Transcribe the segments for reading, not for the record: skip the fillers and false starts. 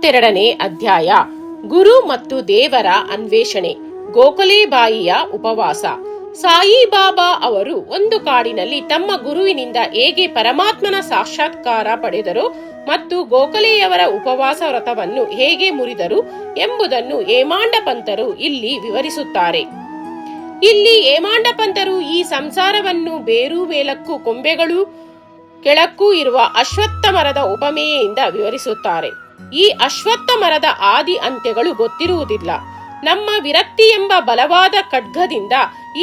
52ನೇ ಅಧ್ಯಾಯ. ಗುರು ಮತ್ತು ದೇವರ ಅನ್ವೇಷಣೆ. ಗೋಖಲೆಬಾಯಿಯ ಉಪವಾಸ. ಸಾಯಿಬಾಬಾ ಅವರು ಒಂದು ಕಾಡಿನಲ್ಲಿ ತಮ್ಮ ಗುರುವಿನಿಂದ ಹೇಗೆ ಪರಮಾತ್ಮನ ಸಾಕ್ಷಾತ್ಕಾರ ಪಡೆದರು ಮತ್ತು ಗೋಖಲೆಯವರ ಉಪವಾಸ ವ್ರತವನ್ನು ಹೇಗೆ ಮುರಿದರು ಎಂಬುದನ್ನು ಹೇಮಾಂಡ ಪಂತರು ಇಲ್ಲಿ ವಿವರಿಸುತ್ತಾರೆ. ಇಲ್ಲಿ ಹೇಮಾಂಡ ಪಂತರು ಈ ಸಂಸಾರವನ್ನು ಬೇರು ಮೇಲಕ್ಕೂ ಕೊಂಬೆಗಳು ಕೆಳಕ್ಕೂ ಇರುವ ಅಶ್ವತ್ಥ ಮರದ ಉಪಮೆಯಿಂದ ವಿವರಿಸುತ್ತಾರೆ. ಈ ಅಶ್ವತ್ಥ ಮರದ ಆದಿ ಅಂತ್ಯಗಳು ಗೊತ್ತಿರುವುದಿಲ್ಲ. ನಮ್ಮ ವಿರಕ್ತಿ ಎಂಬ ಬಲವಾದ ಖಡ್ಗದಿಂದ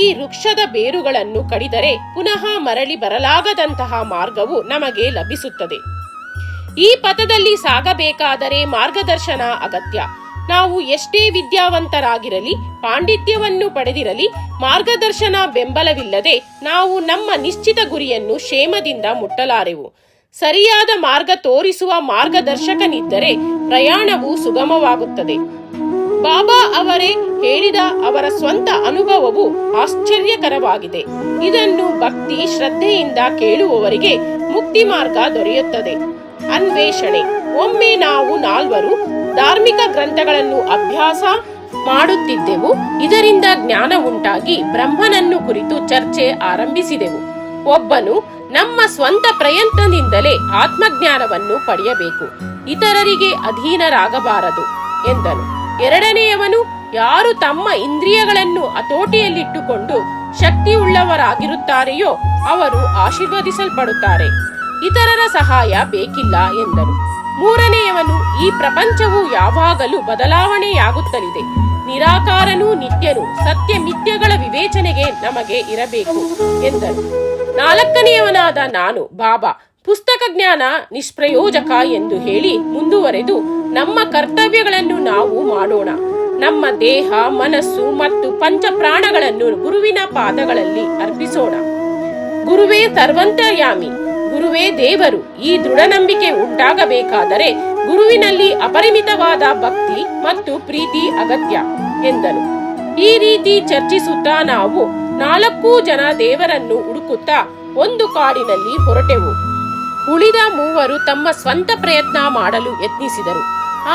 ಈ ವೃಕ್ಷದ ಬೇರುಗಳನ್ನು ಕಡಿದರೆ ಪುನಃ ಮರಳಿ ಬರಲಾಗದಂತಹ ಮಾರ್ಗವು ನಮಗೆ ಲಭಿಸುತ್ತದೆ. ಈ ಪಥದಲ್ಲಿ ಸಾಗಬೇಕಾದರೆ ಮಾರ್ಗದರ್ಶನ ಅಗತ್ಯ. ನಾವು ಎಷ್ಟೇ ವಿದ್ಯಾವಂತರಾಗಿರಲಿ, ಪಾಂಡಿತ್ಯವನ್ನು ಪಡೆದಿರಲಿ, ಮಾರ್ಗದರ್ಶನ ಬೆಂಬಲವಿಲ್ಲದೆ ನಾವು ನಮ್ಮ ನಿಶ್ಚಿತ ಗುರಿಯನ್ನು ಕ್ಷೇಮದಿಂದ ಮುಟ್ಟಲಾರೆವು. ಸರಿಯಾದ ಮಾರ್ಗ ತೋರಿಸುವ ಮಾರ್ಗದರ್ಶಕನಿದ್ದರೆ ಪ್ರಯಾಣವು ಸುಗಮವಾಗುತ್ತದೆ. ಬಾಬಾ ಅವರೇ ಹೇಳಿದ ಅವರ ಸ್ವಂತ ಅನುಭವವು ಆಶ್ಚರ್ಯಕರವಾಗಿದೆ. ಇದನ್ನು ಭಕ್ತಿ ಶ್ರದ್ಧೆಯಿಂದ ಕೇಳುವವರಿಗೆ ಮುಕ್ತಿ ಮಾರ್ಗ ದೊರೆಯುತ್ತದೆ. ಅನ್ವೇಷಣೆ. ಒಮ್ಮೆ ನಾವು ನಾಲ್ವರು ಧಾರ್ಮಿಕ ಗ್ರಂಥಗಳನ್ನು ಅಭ್ಯಾಸ ಮಾಡುತ್ತಿದ್ದೆವು. ಇದರಿಂದ ಜ್ಞಾನ ಉಂಟಾಗಿ ಬ್ರಹ್ಮನನ್ನು ಕುರಿತು ಚರ್ಚೆ ಆರಂಭಿಸಿದೆವು. ಒಬ್ಬನು ನಮ್ಮ ಸ್ವಂತ ಪ್ರಯತ್ನದಿಂದಲೇ ಆತ್ಮಜ್ಞಾನವನ್ನು ಪಡೆಯಬೇಕು, ಇತರರಿಗೆ ಅಧೀನರಾಗಬಾರದು ಎಂದನು. ಎರಡನೆಯವನು, ಯಾರು ತಮ್ಮ ಇಂದ್ರಿಯಗಳನ್ನು ಹತೋಟಿಯಲ್ಲಿಟ್ಟುಕೊಂಡು ಶಕ್ತಿಯುಳ್ಳವರಾಗಿರುತ್ತಾರೆಯೋ ಅವರು ಆಶೀರ್ವದಿಸಲ್ಪಡುತ್ತಾರೆ, ಇತರರ ಸಹಾಯ ಬೇಕಿಲ್ಲ ಎಂದನು. ಮೂರನೆಯವನು, ಈ ಪ್ರಪಂಚವು ಯಾವಾಗಲೂ ಬದಲಾವಣೆಯಾಗುತ್ತಲಿದೆ, ನಿರಾಕಾರನೂ ನಿತ್ಯನು, ಸತ್ಯ ಮಿಥ್ಯಗಳ ವಿವೇಚನೆಗೆ ನಮಗೆ ಇರಬೇಕು ಎಂದನು. ನಾಲ್ಕನೆಯವನಾದ ನಾನು, ಬಾಬಾ, ಪುಸ್ತಕ ಜ್ಞಾನ ನಿಷ್ಪ್ರಯೋಜಕ ಎಂದು ಹೇಳಿ ಮುಂದುವರೆದು, ನಮ್ಮ ಕರ್ತವ್ಯಗಳನ್ನು ನಾವು ಮಾಡೋಣ. ನಮ್ಮ ದೇಹ, ಮನಸ್ಸು ಮತ್ತು ಪಂಚ ಪ್ರಾಣಗಳನ್ನು ಗುರುವಿನ ಪಾದಗಳಲ್ಲಿ ಅರ್ಪಿಸೋಣ. ಗುರುವೇ ಸರ್ವಂತರ್ಯಾಮಿ, ಗುರುವೇ ದೇವರು. ಈ ದೃಢ ನಂಬಿಕೆ ಉಂಟಾಗಬೇಕಾದರೆ ಗುರುವಿನಲ್ಲಿ ಅಪರಿಮಿತವಾದ ಭಕ್ತಿ ಮತ್ತು ಪ್ರೀತಿ ಅಗತ್ಯ ಎಂದನು. ಈ ರೀತಿ ಚರ್ಚಿಸುತ್ತಾ ನಾವು 4 ಜನ ದೇವರನ್ನು ಹುಡುಕುತ್ತಾ ಒಂದು ಕಾಡಿನಲ್ಲಿ ಹೊರಟೆವು. ಉಳಿದ 3 ತಮ್ಮ ಸ್ವಂತ ಪ್ರಯತ್ನ ಮಾಡಲು ಯತ್ನಿಸಿದರು.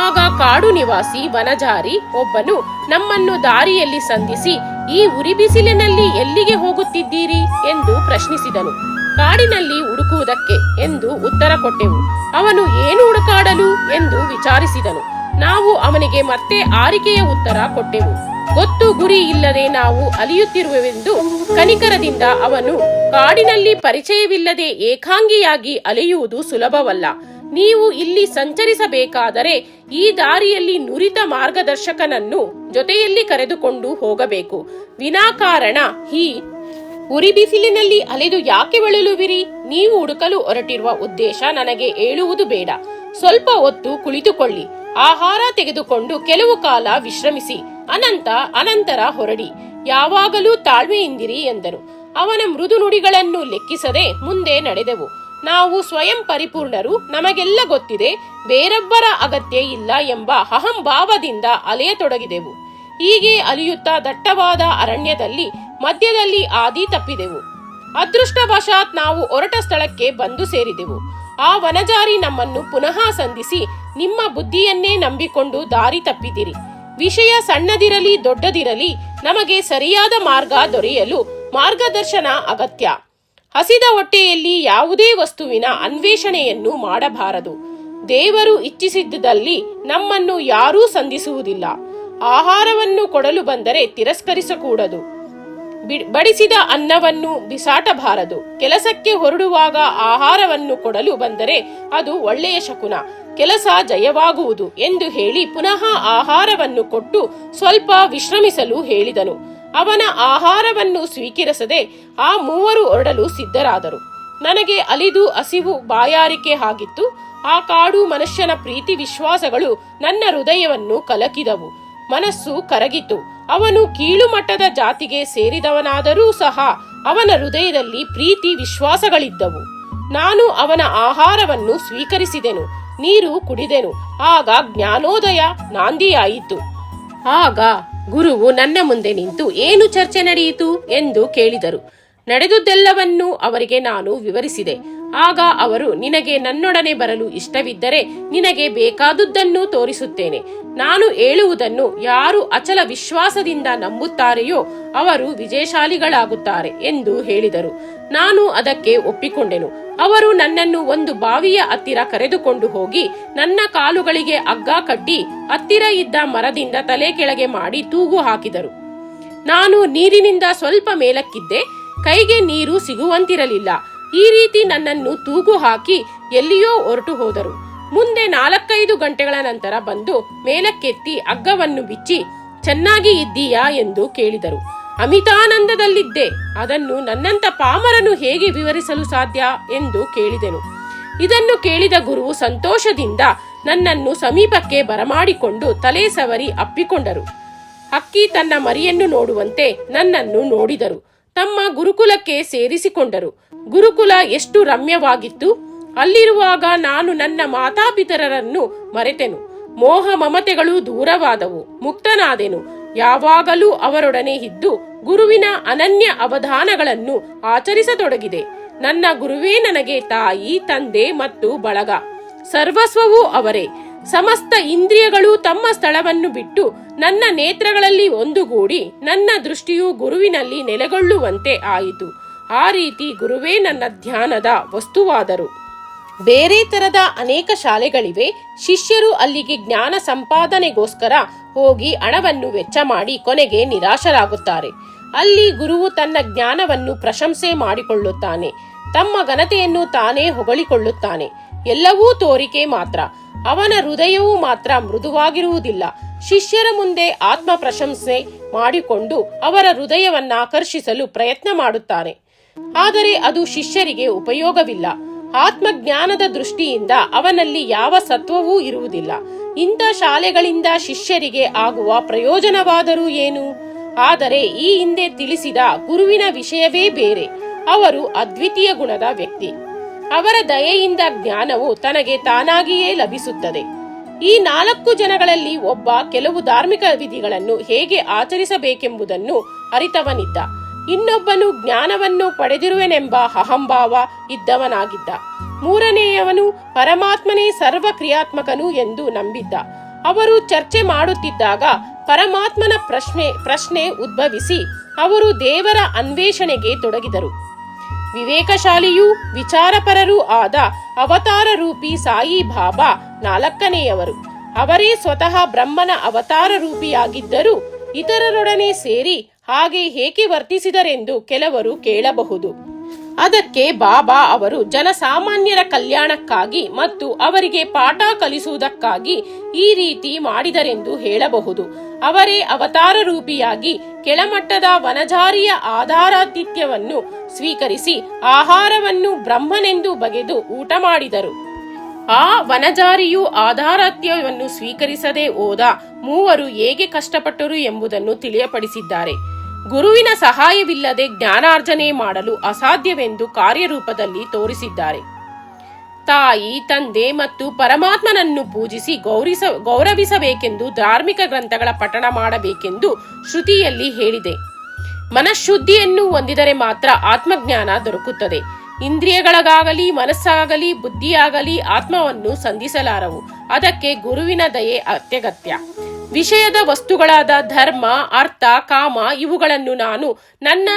ಆಗ ಕಾಡು ನಿವಾಸಿ ವನಜಾರಿ ಒಬ್ಬನು ನಮ್ಮನ್ನು ದಾರಿಯಲ್ಲಿ ಸಂಧಿಸಿ, ಈ ಉರಿ ಬಿಸಿಲಿನಲ್ಲಿ ಎಲ್ಲಿಗೆ ಹೋಗುತ್ತಿದ್ದೀರಿ ಎಂದು ಪ್ರಶ್ನಿಸಿದನು. ಕಾಡಿನಲ್ಲಿ ಹುಡುಕುವುದಕ್ಕೆ ಎಂದು ಉತ್ತರ ಕೊಟ್ಟೆವು. ಅವನು ಏನು ಹುಡುಕಾಡಲು ಎಂದು ವಿಚಾರಿಸಿದನು. ನಾವು ಅವನಿಗೆ ಮತ್ತೆ ಆರಿಕೆಯ ಉತ್ತರ ಕೊಟ್ಟೆವು. ಗೊತ್ತು ಗುರಿ ಇಲ್ಲದೆ ನಾವು ಅಲಿಯುತ್ತಿರುವೆವೆಂದು ಕನಿಕರದಿಂದ ಅವನು, ಕಾಡಿನಲ್ಲಿ ಪರಿಚಯವಿಲ್ಲದೆ ಏಕಾಂಗಿಯಾಗಿ ಅಲೆಯುವುದು ಸುಲಭವಲ್ಲ. ನೀವು ಇಲ್ಲಿ ಸಂಚರಿಸಬೇಕಾದರೆ ಈ ದಾರಿಯಲ್ಲಿ ನುರಿತ ಮಾರ್ಗದರ್ಶಕನನ್ನು ಜೊತೆಯಲ್ಲಿ ಕರೆದುಕೊಂಡು ಹೋಗಬೇಕು. ವಿನಾಕಾರಣ ಈ ಉರಿ ಬಿಸಿಲಿನಲ್ಲಿ ಅಲೆದು ಯಾಕೆ ಬಳಲುವಿರಿ? ನೀವು ಹುಡುಕಲು ಹೊರಟಿರುವ ಉದ್ದೇಶ ನನಗೆ ಹೇಳುವುದು ಬೇಡ. ಸ್ವಲ್ಪ ಹೊತ್ತು ಕುಳಿತುಕೊಳ್ಳಿ, ಆಹಾರ ತೆಗೆದುಕೊಂಡು ಕೆಲವು ಕಾಲ ವಿಶ್ರಮಿಸಿ, ಅನಂತರ ಹೊರಡಿ. ಯಾವಾಗಲೂ ತಾಳ್ಮೆಯಿಂದಿರಿ ಎಂದನು. ಅವನ ಮೃದು ನುಡಿಗಳನ್ನು ಲೆಕ್ಕಿಸದೆ ಮುಂದೆ ನಡೆದೆವು. ನಾವು ಸ್ವಯಂ ಪರಿಪೂರ್ಣರು, ನಮಗೆಲ್ಲ ಗೊತ್ತಿದೆ, ಬೇರೊಬ್ಬರ ಅಗತ್ಯ ಇಲ್ಲ ಎಂಬ ಅಹಂಭಾವದಿಂದ ಅಲೆಯತೊಡಗಿದೆವು. ಹೀಗೆ ಅಲಿಯುತ್ತಾ ದಟ್ಟವಾದ ಅರಣ್ಯದಲ್ಲಿ ಮಧ್ಯದಲ್ಲಿ ಹಾದಿ ತಪ್ಪಿದೆವು. ಅದೃಷ್ಟವಶಾತ್ ನಾವು ಹೊರಟ ಸ್ಥಳಕ್ಕೆ ಬಂದು ಸೇರಿದೆವು. ಆ ವನಜಾರಿ ನಮ್ಮನ್ನು ಪುನಃ ಸಂಧಿಸಿ, ನಿಮ್ಮ ಬುದ್ಧಿಯನ್ನೇ ನಂಬಿಕೊಂಡು ದಾರಿ ತಪ್ಪಿದಿರಿ. ವಿಷಯ ಸಣ್ಣದಿರಲಿ ದೊಡ್ಡದಿರಲಿ, ನಮಗೆ ಸರಿಯಾದ ಮಾರ್ಗ ದೊರೆಯಲು ಮಾರ್ಗದರ್ಶನ ಅಗತ್ಯ. ಹಸಿದ ಹೊಟ್ಟೆಯಲ್ಲಿ ಯಾವುದೇ ವಸ್ತುವಿನ ಅನ್ವೇಷಣೆಯನ್ನು ಮಾಡಬಾರದು. ದೇವರು ಇಚ್ಛಿಸಿದ್ದಲ್ಲಿ ನಮ್ಮನ್ನು ಯಾರೂ ಸಂಧಿಸುವುದಿಲ್ಲ. ಆಹಾರವನ್ನು ಕೊಡಲು ಬಂದರೆ ತಿರಸ್ಕರಿಸಕೂಡದು. ಬಡಿಸಿದ ಅನ್ನವನ್ನು ಬಿಸಾಟಬಾರದು. ಕೆಲಸಕ್ಕೆ ಹೊರಡುವಾಗ ಆಹಾರವನ್ನು ಕೊಡಲು ಬಂದರೆ ಅದು ಒಳ್ಳೆಯ ಶಕುನ, ಕೆಲಸ ಜಯವಾಗುವುದು ಎಂದು ಹೇಳಿ ಪುನಃ ಆಹಾರವನ್ನು ಕೊಟ್ಟು ಸ್ವಲ್ಪ ವಿಶ್ರಮಿಸಲು ಹೇಳಿದನು. ಅವನ ಆಹಾರವನ್ನು ಸ್ವೀಕರಿಸದೆ ಆ 3 ಹೊರಡಲು ಸಿದ್ಧರಾದರು. ನನಗೆ ಅಲಿದು ಹಸಿವು ಬಾಯಾರಿಕೆ ಆಗಿತ್ತು. ಆ ಕಾಡು ಮನುಷ್ಯನ ಪ್ರೀತಿ ವಿಶ್ವಾಸಗಳು ನನ್ನ ಹೃದಯವನ್ನು ಕಲಕಿದವು. ಮನಸ್ಸು ಕರಗಿತು. ಅವನು ಕೀಳು ಮಟ್ಟದ ಜಾತಿಗೆ ಸೇರಿದವನಾದರೂ ಸಹ ಅವನ ಹೃದಯದಲ್ಲಿ ಪ್ರೀತಿ ವಿಶ್ವಾಸಗಳಿದ್ದವು. ನಾನು ಅವನ ಆಹಾರವನ್ನು ಸ್ವೀಕರಿಸಿದೆನು, ನೀರು ಕುಡಿದೆನು. ಆಗ ಜ್ಞಾನೋದಯ ನಾಂದಿಯಾಯಿತು. ಆಗ ಗುರುವು ನನ್ನ ಮುಂದೆ ನಿಂತು, ಏನು ಚರ್ಚೆ ನಡೆಯಿತು ಎಂದು ಕೇಳಿದರು. ನಡೆದುದೆಲ್ಲವನ್ನೂ ಅವರಿಗೆ ನಾನು ವಿವರಿಸಿದೆ. ಆಗ ಅವರು, ನಿನಗೆ ನನ್ನೊಡನೆ ಬರಲು ಇಷ್ಟವಿದ್ದರೆ ನಿನಗೆ ಬೇಕಾದುದನ್ನು ತೋರಿಸುತ್ತೇನೆ. ನಾನು ಹೇಳುವುದನ್ನು ಯಾರು ಅಚಲ ವಿಶ್ವಾಸದಿಂದ ನಂಬುತ್ತಾರೆಯೋ ಅವರು ವಿಜಯಶಾಲಿಗಳಾಗುತ್ತಾರೆ ಎಂದು ಹೇಳಿದರು. ನಾನು ಅದಕ್ಕೆ ಒಪ್ಪಿಕೊಂಡೆನು. ಅವರು ನನ್ನನ್ನು ಒಂದು ಬಾವಿಯ ಹತ್ತಿರ ಕರೆದುಕೊಂಡು ಹೋಗಿ ನನ್ನ ಕಾಲುಗಳಿಗೆ ಹಗ್ಗ ಕಟ್ಟಿ ಹತ್ತಿರ ಇದ್ದ ಮರದಿಂದ ತಲೆ ಕೆಳಗೆ ಮಾಡಿ ತೂಗು ಹಾಕಿದರು. ನಾನು ನೀರಿನಿಂದ ಸ್ವಲ್ಪ ಮೇಲಕ್ಕಿದ್ದೆ. ಕೈಗೆ ನೀರು ಸಿಗುವಂತಿರಲಿಲ್ಲ. ಈ ರೀತಿ ನನ್ನನ್ನು ತೂಗು ಹಾಕಿ ಎಲ್ಲಿಯೋ ಹೊರಟು ಹೋದರು. ಮುಂದೆ 4-5 ಗಂಟೆಗಳ ನಂತರ ಬಂದು ಮೇಲಕ್ಕೆತ್ತಿ ಹಗ್ಗವನ್ನು ಬಿಚ್ಚಿ, ಚೆನ್ನಾಗಿ ಇದ್ದೀಯಾ ಎಂದು ಕೇಳಿದರು. ಅಮಿತಾನಂದದಲ್ಲಿದ್ದೆ. ಅದನ್ನು ನನ್ನಂತ ಪಾಮರನು ಹೇಗೆ ವಿವರಿಸಲು ಸಾಧ್ಯ ಎಂದು ಕೇಳಿದೆನು. ಇದನ್ನು ಕೇಳಿದ ಗುರುವು ಸಂತೋಷದಿಂದ ನನ್ನನ್ನು ಸಮೀಪಕ್ಕೆ ಬರಮಾಡಿಕೊಂಡು ತಲೆ ಸವರಿ ಅಪ್ಪಿಕೊಂಡರು. ಹಕ್ಕಿ ತನ್ನ ಮರಿಯನ್ನು ನೋಡುವಂತೆ ನನ್ನನ್ನು ನೋಡಿದರು. ತಮ್ಮ ಗುರುಕುಲಕ್ಕೆ ಸೇರಿಸಿಕೊಂಡರು. ಗುರುಕುಲ ಎಷ್ಟು ರಮ್ಯವಾಗಿತ್ತು! ಅಲ್ಲಿರುವಾಗ ನಾನು ನನ್ನ ಮಾತಾಪಿತರರನ್ನು ಮರೆತೆನು. ಮೋಹ ಮಮತೆಗಳು ದೂರವಾದವು. ಮುಕ್ತನಾದೆನು. ಯಾವಾಗಲೂ ಅವರೊಡನೆ ಇದ್ದು ಗುರುವಿನ ಅನನ್ಯ ಅವಧಾನಗಳನ್ನು ಆಚರಿಸತೊಡಗಿದೆ. ನನ್ನ ಗುರುವೇ ನನಗೆ ತಾಯಿ, ತಂದೆ ಮತ್ತು ಬಳಗ. ಸರ್ವಸ್ವವೂ ಅವರೇ. ಸಮಸ್ತ ಇಂದ್ರಿಯಗಳು ತಮ್ಮ ಸ್ಥಳವನ್ನು ಬಿಟ್ಟು ನನ್ನ ನೇತ್ರಗಳಲ್ಲಿ ಒಂದುಗೂಡಿ ನನ್ನ ದೃಷ್ಟಿಯು ಗುರುವಿನಲ್ಲಿ ನೆಲೆಗೊಳ್ಳುವಂತೆ ಆಯಿತು. ಆ ರೀತಿ ಗುರುವೇ ನನ್ನ ಧ್ಯಾನದ ವಸ್ತುವಾದರು. ಬೇರೆ ತರದ ಅನೇಕ ಶಾಲೆಗಳಿವೆ. ಶಿಷ್ಯರು ಅಲ್ಲಿಗೆ ಜ್ಞಾನ ಸಂಪಾದನೆಗೋಸ್ಕರ ಹೋಗಿ ಹಣವನ್ನು ವೆಚ್ಚ ಮಾಡಿ ಕೊನೆಗೆ ನಿರಾಶರಾಗುತ್ತಾರೆ. ಅಲ್ಲಿ ಗುರುವು ತನ್ನ ಜ್ಞಾನವನ್ನು ಪ್ರಶಂಸೆ ಮಾಡಿಕೊಳ್ಳುತ್ತಾನೆ. ತಮ್ಮ ಘನತೆಯನ್ನು ತಾನೇ ಹೊಗಳಿಕೊಳ್ಳುತ್ತಾನೆ. ಎಲ್ಲವೂ ತೋರಿಕೆ ಮಾತ್ರ. ಅವನ ಹೃದಯವು ಮಾತ್ರ ಮೃದುವಾಗಿರುವುದಿಲ್ಲ. ಶಿಷ್ಯರ ಮುಂದೆ ಆತ್ಮ ಪ್ರಶಂಸೆ ಮಾಡಿಕೊಂಡು ಅವರ ಹೃದಯವನ್ನ ಆಕರ್ಷಿಸಲು ಪ್ರಯತ್ನ ಮಾಡುತ್ತಾನೆ. ಆದರೆ ಅದು ಶಿಷ್ಯರಿಗೆ ಉಪಯೋಗವಿಲ್ಲ. ಆತ್ಮಜ್ಞಾನದ ದೃಷ್ಟಿಯಿಂದ ಅವನಲ್ಲಿ ಯಾವ ಸತ್ವವೂ ಇರುವುದಿಲ್ಲ. ಇಂಥ ಶಾಲೆಗಳಿಂದ ಶಿಷ್ಯರಿಗೆ ಆಗುವ ಪ್ರಯೋಜನವಾದರೂ ಏನು? ಆದರೆ ಈ ಹಿಂದೆ ತಿಳಿಸಿದ ಗುರುವಿನ ವಿಷಯವೇ ಬೇರೆ. ಅವರು ಅದ್ವಿತೀಯ ಗುಣದ ವ್ಯಕ್ತಿ. ಅವರ ದಯೆಯಿಂದ ಜ್ಞಾನವು ತನಗೆ ತಾನಾಗಿಯೇ ಲಭಿಸುತ್ತದೆ. ಈ 4 ಜನಗಳಲ್ಲಿ ಒಬ್ಬ ಕೆಲವು ಧಾರ್ಮಿಕ ವಿಧಿಗಳನ್ನು ಹೇಗೆ ಆಚರಿಸಬೇಕೆಂಬುದನ್ನು ಅರಿತವನಿದ್ದ. ಇನ್ನೊಬ್ಬನು ಜ್ಞಾನವನ್ನು ಪಡೆದಿರುವೆನೆಂಬ ಅಹಂಭಾವ ಇದ್ದವನಾಗಿದ್ದ. 3ನೇಯವನು ಪರಮಾತ್ಮನೇ ಸರ್ವ ಕ್ರಿಯಾತ್ಮಕನು ಎಂದು ನಂಬಿದ್ದ. ಅವರು ಚರ್ಚೆ ಮಾಡುತ್ತಿದ್ದಾಗ ಪರಮಾತ್ಮನ ಪ್ರಶ್ನೆ ಉದ್ಭವಿಸಿ ಅವರು ದೇವರ ಅನ್ವೇಷಣೆಗೆ ತೊಡಗಿದರು. ವಿವೇಕಶಾಲಿಯೂ ವಿಚಾರಪರರೂ ಆದ ಅವತಾರ ರೂಪಿ ಸಾಯಿ ಬಾಬಾ 4ನೇಯವರು. ಅವರೇ ಸ್ವತಃ ಬ್ರಹ್ಮನ ಅವತಾರ ರೂಪಿಯಾಗಿದ್ದರೂ ಇತರರೊಡನೆ ಸೇರಿ ಹಾಗೆ ಏಕೆ ವರ್ತಿಸಿದರೆಂದು ಕೆಲವರು ಕೇಳಬಹುದು. ಅದಕ್ಕೆ ಬಾಬಾ ಅವರು ಜನಸಾಮಾನ್ಯರ ಕಲ್ಯಾಣಕ್ಕಾಗಿ ಮತ್ತು ಅವರಿಗೆ ಪಾಠ ಕಲಿಸುವುದಕ್ಕಾಗಿ ಈ ರೀತಿ ಮಾಡಿದರೆಂದು ಹೇಳಬಹುದು. ಅವರೇ ಅವತಾರ ರೂಪಿಯಾಗಿ ಕೆಳಮಟ್ಟದ ವನಜಾರಿಯ ಆಧಾರಾತಿಥ್ಯವನ್ನು ಸ್ವೀಕರಿಸಿ ಆಹಾರವನ್ನು ಬ್ರಹ್ಮನೆಂದು ಬಗೆದು ಊಟ ಮಾಡಿದರು. ಆ ವನಜಾರಿಯು ಆಧಾರಾತ್ಯವನ್ನು ಸ್ವೀಕರಿಸದೆ ಹೋದ 3 ಹೇಗೆ ಕಷ್ಟಪಟ್ಟರು ಎಂಬುದನ್ನು ತಿಳಿಯಪಡಿಸಿದ್ದಾರೆ. ಗುರುವಿನ ಸಹಾಯವಿಲ್ಲದೆ ಜ್ಞಾನಾರ್ಜನೆ ಮಾಡಲು ಅಸಾಧ್ಯವೆಂದು ಕಾರ್ಯರೂಪದಲ್ಲಿ ತೋರಿಸಿದ್ದಾರೆ. ತಾಯಿ, ತಂದೆ ಮತ್ತು ಪರಮಾತ್ಮನನ್ನು ಪೂಜಿಸಿ ಗೌರವಿಸಬೇಕೆಂದು ಧಾರ್ಮಿಕ ಗ್ರಂಥಗಳ ಪಠಣ ಮಾಡಬೇಕೆಂದು ಶ್ರುತಿಯಲ್ಲಿ ಹೇಳಿದೆ. ಮನಃಶುದ್ಧಿಯನ್ನು ಹೊಂದಿದರೆ ಮಾತ್ರ ಆತ್ಮಜ್ಞಾನ ದೊರಕುತ್ತದೆ. ಇಂದ್ರಿಯಗಳಿಗಾಗಲಿ ಮನಸ್ಸಾಗಲಿ ಬುದ್ಧಿಯಾಗಲಿ ಆತ್ಮವನ್ನು ಸಂಧಿಸಲಾರವು. ಅದಕ್ಕೆ ಗುರುವಿನ ದಯೆ ಅತ್ಯಗತ್ಯ. ವಿಷಯದ ವಸ್ತುಗಳಾದ ಧರ್ಮ, ಅರ್ಥ, ಕಾಮ ಇವುಗಳನ್ನು ನಾನು ನನ್ನ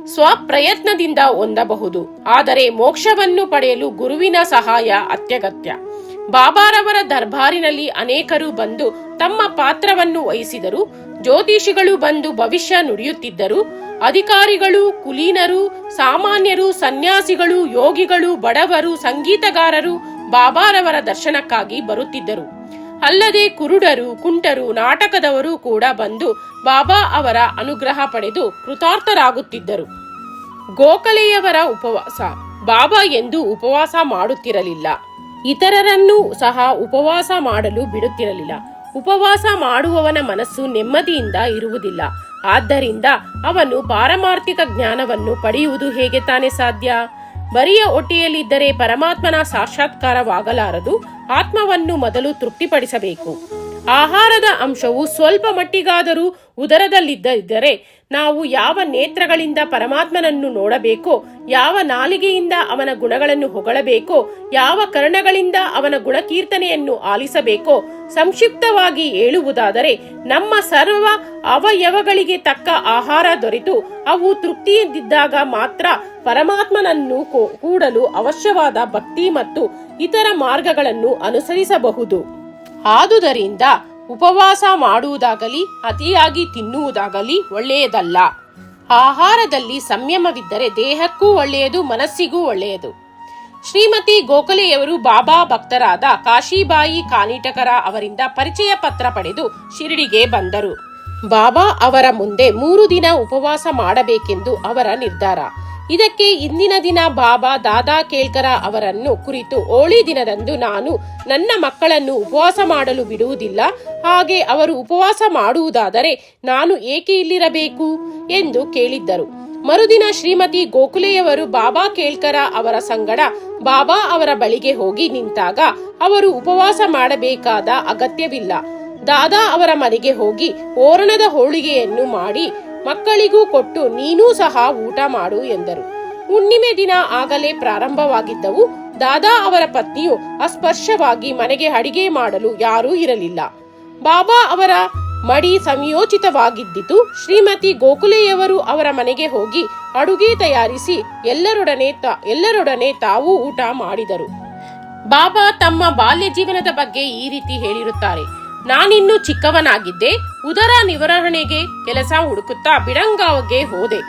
ಸ್ವಪ್ರಯತ್ನದಿಂದ ಹೊಂದಬಹುದು. ಆದರೆ ಮೋಕ್ಷವನ್ನು ಪಡೆಯಲು ಗುರುವಿನ ಸಹಾಯ ಅತ್ಯಗತ್ಯ. ಬಾಬಾರವರ ದರ್ಬಾರಿನಲ್ಲಿ ಅನೇಕರು ಬಂದು ತಮ್ಮ ಪಾತ್ರವನ್ನು ವಹಿಸಿದರು. ಜ್ಯೋತಿಷಿಗಳು ಬಂದು ಭವಿಷ್ಯ ನುಡಿಯುತ್ತಿದ್ದರು. ಅಧಿಕಾರಿಗಳು, ಕುಲೀನರು, ಸಾಮಾನ್ಯರು, ಸನ್ಯಾಸಿಗಳು, ಯೋಗಿಗಳು, ಬಡವರು, ಸಂಗೀತಗಾರರು ಬಾಬಾರವರ ದರ್ಶನಕ್ಕಾಗಿ ಬರುತ್ತಿದ್ದರು. ಅಲ್ಲದೆ ಕುರುಡರು, ಕುಂಟರು, ನಾಟಕದವರು ಕೂಡ ಬಂದು ಬಾಬಾ ಅವರ ಅನುಗ್ರಹ ಪಡೆದು ಕೃತಾರ್ಥರಾಗುತ್ತಿದ್ದರು. ಗೋಖಲೆಯವರ ಉಪವಾಸ. ಬಾಬಾ ಎಂದು ಉಪವಾಸ ಮಾಡುತ್ತಿರಲಿಲ್ಲ. ಇತರರನ್ನು ಸಹ ಉಪವಾಸ ಮಾಡಲು ಬಿಡುತ್ತಿರಲಿಲ್ಲ. ಉಪವಾಸ ಮಾಡುವವನ ಮನಸ್ಸು ನೆಮ್ಮದಿಯಿಂದ ಇರುವುದಿಲ್ಲ. ಆದ್ದರಿಂದ ಅವನು ಪಾರಮಾರ್ಥಿಕ ಜ್ಞಾನವನ್ನು ಪಡೆಯುವುದು ಹೇಗೆ ತಾನೇ ಸಾಧ್ಯ? ಬರಿಯ ಹೊಟ್ಟೆಯಲ್ಲಿದ್ದರೆ ಪರಮಾತ್ಮನ ಸಾಕ್ಷಾತ್ಕಾರವಾಗಲಾರದು. ಆತ್ಮವನ್ನು ಮೊದಲು ತೃಪ್ತಿಪಡಿಸಬೇಕು. ಆಹಾರದ ಅಂಶವು ಸ್ವಲ್ಪ ಮಟ್ಟಿಗಾದರೂ ಉದರದಲ್ಲಿದ್ದರೆ ನಾವು ಯಾವ ನೇತ್ರಗಳಿಂದ ಪರಮಾತ್ಮನನ್ನು ನೋಡಬೇಕೋ, ಯಾವ ನಾಲಿಗೆಯಿಂದ ಅವನ ಗುಣಗಳನ್ನು ಹೊಗಳಬೇಕೋ, ಯಾವ ಕರ್ಣಗಳಿಂದ ಅವನ ಗುಣಕೀರ್ತನೆಯನ್ನು ಆಲಿಸಬೇಕೋ, ಸಂಕ್ಷಿಪ್ತವಾಗಿ ಹೇಳುವುದಾದರೆ ನಮ್ಮ ಸರ್ವ ಅವಯವಗಳಿಗೆ ತಕ್ಕ ಆಹಾರ ದೊರೆತು ಅವು ತೃಪ್ತಿಯದ್ದಿದ್ದಾಗ ಮಾತ್ರ ಪರಮಾತ್ಮನನ್ನು ಕೂಡಲು ಅವಶ್ಯವಾದ ಭಕ್ತಿ ಮತ್ತು ಇತರ ಮಾರ್ಗಗಳನ್ನು ಅನುಸರಿಸಬಹುದು. ಆದುದರಿಂದ ಉಪವಾಸ ಮಾಡುವುದಾಗಲಿ ಅತಿಯಾಗಿ ತಿನ್ನುವುದಾಗಲಿ ಒಳ್ಳೆಯದಲ್ಲ. ಆಹಾರದಲ್ಲಿ ಸಂಯಮವಿದ್ದರೆ ದೇಹಕ್ಕೂ ಒಳ್ಳೆಯದು, ಮನಸ್ಸಿಗೂ ಒಳ್ಳೆಯದು. ಶ್ರೀಮತಿ ಗೋಖಲೆಯವರು ಬಾಬಾ ಭಕ್ತರಾದ ಕಾಶಿಬಾಯಿ ಕಾನಿಟಕರ ಅವರಿಂದ ಪರಿಚಯ ಪತ್ರ ಪಡೆದು ಶಿರಡಿಗೆ ಬಂದರು. ಬಾಬಾ ಅವರ ಮುಂದೆ 3 ದಿನ ಉಪವಾಸ ಮಾಡಬೇಕೆಂದು ಅವರ ನಿರ್ಧಾರ. ಇದಕ್ಕೆ ಇಂದಿನ ದಿನ ಬಾಬಾ ದಾದಾ ಕೇಳ್ಕರ ಅವರನ್ನು ಕುರಿತು, ಹೋಳಿ ದಿನದಂದು ನಾನು ನನ್ನ ಮಕ್ಕಳನ್ನು ಉಪವಾಸ ಮಾಡಲು ಬಿಡುವುದಿಲ್ಲ, ಹಾಗೆ ಅವರು ಉಪವಾಸ ಮಾಡುವುದಾದರೆ ನಾನು ಏಕೆ ಇಲ್ಲಿರಬೇಕು ಎಂದು ಕೇಳಿದ್ದರು. ಮರುದಿನ ಶ್ರೀಮತಿ ಗೋಖಲೆಯವರು ಬಾಬಾ ಕೇಳ್ಕರ ಅವರ ಸಂಗಡ ಬಾಬಾ ಅವರ ಬಳಿಗೆ ಹೋಗಿ ನಿಂತಾಗ ಅವರು ಉಪವಾಸ ಮಾಡಬೇಕಾದ ಅಗತ್ಯವಿಲ್ಲ. ದಾದಾ ಅವರ ಮನೆಗೆ ಹೋಗಿ ಓರಣದ ಹೋಳಿಗೆಯನ್ನು ಮಾಡಿ ಮಕ್ಕಳಿಗೂ ಕೊಟ್ಟು ನೀನೂ ಸಹ ಊಟ ಮಾಡು ಎಂದರು. ಹುಣ್ಣಿಮೆ ದಿನ ಆಗಲೇ ಪ್ರಾರಂಭವಾಗಿದ್ದವು. ದಾದಾ ಅವರ ಪತ್ನಿಯು ಅಸ್ಪರ್ಶವಾಗಿ ಮನೆಗೆ ಅಡಿಗೆ ಮಾಡಲು ಯಾರೂ ಇರಲಿಲ್ಲ. ಬಾಬಾ ಅವರ ಮಡಿ ಸಂಯೋಚಿತವಾಗಿದ್ದಿತು. ಶ್ರೀಮತಿ ಗೋಖಲೆಯವರು ಅವರ ಮನೆಗೆ ಹೋಗಿ ಅಡುಗೆ ತಯಾರಿಸಿ ಎಲ್ಲರೊಡನೆ ತಾವು ಊಟ ಮಾಡಿದರು. ಬಾಬಾ ತಮ್ಮ ಬಾಲ್ಯ ಜೀವನದ ಬಗ್ಗೆ ಈ ರೀತಿ ಹೇಳಿರುತ್ತಾರೆ. ನಾನಿನ್ನು ಚಿಕ್ಕವನಾಗಿದ್ದೆ. ಉದರ ನಿವಾರಣೆಗೆ ಕೆಲಸ ಹುಡುಕುತ್ತಾ ಬಿಡಂಗಾವ್ಗೆ ಹೋದೆ.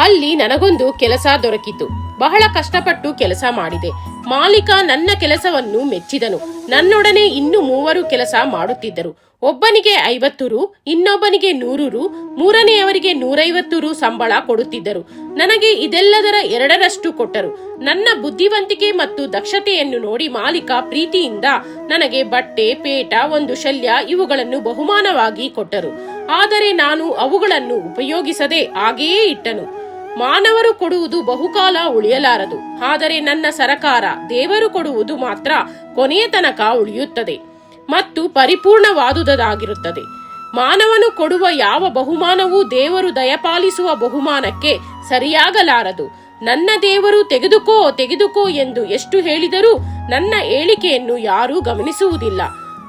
ಅಲ್ಲಿ ನನಗೊಂದು ಕೆಲಸ ದೊರಕಿತು. ಬಹಳ ಕಷ್ಟಪಟ್ಟು ಕೆಲಸ ಮಾಡಿದೆ. ಮಾಲೀಕ ನನ್ನ ಕೆಲಸವನ್ನು ಮೆಚ್ಚಿದನು. ನನ್ನೊಡನೆ ಇನ್ನು 3 ಕೆಲಸ ಮಾಡುತ್ತಿದ್ದರು. ಒಬ್ಬನಿಗೆ 50 ರು, ಇನ್ನೊಬ್ಬನಿಗೆ 100 ರು, ಮೂರನೆಯವರಿಗೆ 150 ರು ಸಂಬಳ ಕೊಡುತ್ತಿದ್ದರು. ನನಗೆ ಇದೆಲ್ಲದರ 2ರಷ್ಟು ಕೊಟ್ಟರು. ನನ್ನ ಬುದ್ಧಿವಂತಿಕೆ ಮತ್ತು ದಕ್ಷತೆಯನ್ನು ನೋಡಿ ಮಾಲೀಕ ಪ್ರೀತಿಯಿಂದ ನನಗೆ ಬಟ್ಟೆ, ಪೇಟ, ಒಂದು ಶಲ್ಯ ಇವುಗಳನ್ನು ಬಹುಮಾನವಾಗಿ ಕೊಟ್ಟರು. ಆದರೆ ನಾನು ಅವುಗಳನ್ನು ಉಪಯೋಗಿಸದೆ ಹಾಗೆಯೇ ಇಟ್ಟನು. ಮಾನವರು ಕೊಡುವುದು ಬಹುಕಾಲ ಉಳಿಯಲಾರದು, ಆದರೆ ನನ್ನ ಸರಕಾರ ದೇವರು ಕೊಡುವುದು ಮಾತ್ರ ಕೊನೆಯ ತನಕ ಉಳಿಯುತ್ತದೆ ಮತ್ತು ಪರಿಪೂರ್ಣವಾದುದಾಗಿರುತ್ತದೆ. ಮಾನವನು ಕೊಡುವ ಯಾವ ಬಹುಮಾನವೂ ದೇವರು ದಯಪಾಲಿಸುವ ಬಹುಮಾನಕ್ಕೆ ಸರಿಯಾಗಲಾರದು. ನನ್ನ ದೇವರು ತೆಗೆದುಕೋ ಎಂದು ಎಷ್ಟು ಹೇಳಿದರೂ ನನ್ನ ಹೇಳಿಕೆಯನ್ನು ಯಾರೂ ಗಮನಿಸುವುದಿಲ್ಲ.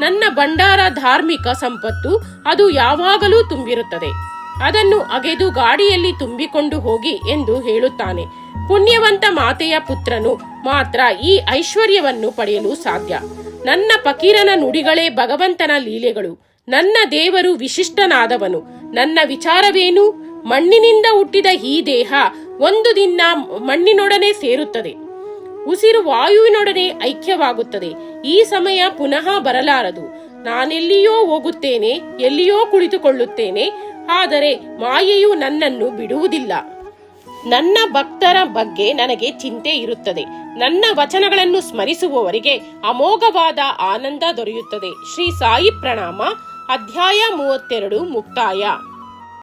ನನ್ನ ಭಂಡಾರ ಧಾರ್ಮಿಕ ಸಂಪತ್ತು, ಅದು ಯಾವಾಗಲೂ ತುಂಬಿರುತ್ತದೆ. ಅದನ್ನು ಅಗೆದು ಗಾಡಿಯಲ್ಲಿ ತುಂಬಿಕೊಂಡು ಹೋಗಿ ಎಂದು ಹೇಳುತ್ತಾನೆ. ಪುಣ್ಯವಂತ ಮಾತೆಯ ಪುತ್ರನು ಮಾತ್ರ ಈ ಐಶ್ವರ್ಯವನ್ನು ಪಡೆಯಲು ಸಾಧ್ಯ. ನನ್ನ ಫಕೀರನ ನುಡಿಗಳೇ ಭಗವಂತನ ಲೀಲೆಗಳು. ನನ್ನ ದೇವರು ವಿಶಿಷ್ಟನಾದವನು. ನನ್ನ ವಿಚಾರವೇನು? ಮಣ್ಣಿನಿಂದ ಹುಟ್ಟಿದ ಈ ದೇಹ ಒಂದು ದಿನ ಮಣ್ಣಿನೊಡನೆ ಸೇರುತ್ತದೆ. ಉಸಿರು ವಾಯುವಿನೊಡನೆ ಐಕ್ಯವಾಗುತ್ತದೆ. ಈ ಸಮಯ ಪುನಃ ಬರಲಾರದು. ನಾನೆಲ್ಲಿಯೋ ಹೋಗುತ್ತೇನೆ, ಎಲ್ಲಿಯೋ ಕುಳಿತುಕೊಳ್ಳುತ್ತೇನೆ. ಆದರೆ ಮಾಯೆಯು ನನ್ನನ್ನು ಬಿಡುವುದಿಲ್ಲ. ನನ್ನ ಭಕ್ತರ ಬಗ್ಗೆ ನನಗೆ ಚಿಂತೆ ಇರುತ್ತದೆ. ನನ್ನ ವಚನಗಳನ್ನು ಸ್ಮರಿಸುವವರಿಗೆ ಅಮೋಘವಾದ ಆನಂದ ದೊರೆಯುತ್ತದೆ. ಶ್ರೀ ಸಾಯಿ ಪ್ರಣಾಮ. ಅಧ್ಯಾಯ 32 ಮುಕ್ತಾಯ.